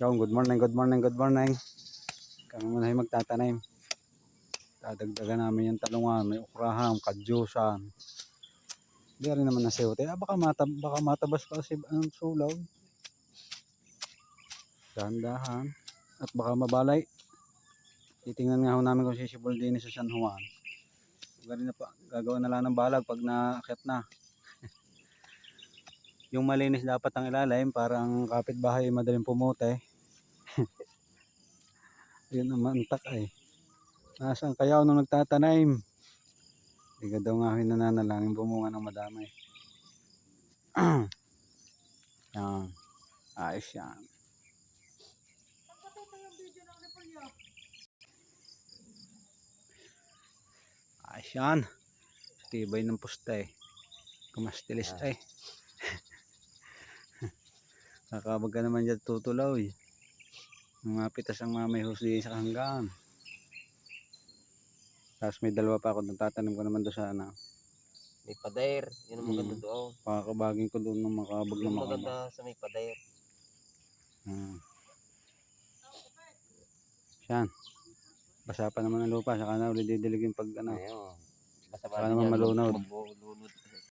Yo, good morning, good morning, good morning. Kami muna ay magtatanim. Dadagdagan namin yung talungan, may ukrahan, kadyusan. Hindi rin naman naseote. Baka matabas pa kasi ang sulaw. Dahan-dahan. At baka mabalay. Titingnan nga ho namin kung sisibol din sa San Juan. Gagawa na lang ng balag pag naakyat na. Yung malinis dapat ang ilalim, parang kapitbahay madaling pumote. Yun ang mantak ay. Nasaan kaya nung nagtatanim? Hindi daw nga nananalangin bumunga ng madamay. Yan. Ayos yan. Ayos yan. Tibay ng pusta eh. Kumastilis eh. Kakabag ka naman dyan tutulaw eh. Mga pitas ang mamay husli sa hanggaan. Tapos may dalawa pa ako, tatanim ko naman doon sa ano. May pader, yun ang maganda doon. Pakakabagin ko doon ng makabag na Yung makabag. maganda sa may pader. Yan. Basa pa naman ang lupa, saka na ulit didilig yung pag ano. Ayun. Basta Saka naman malunod. Maglunod.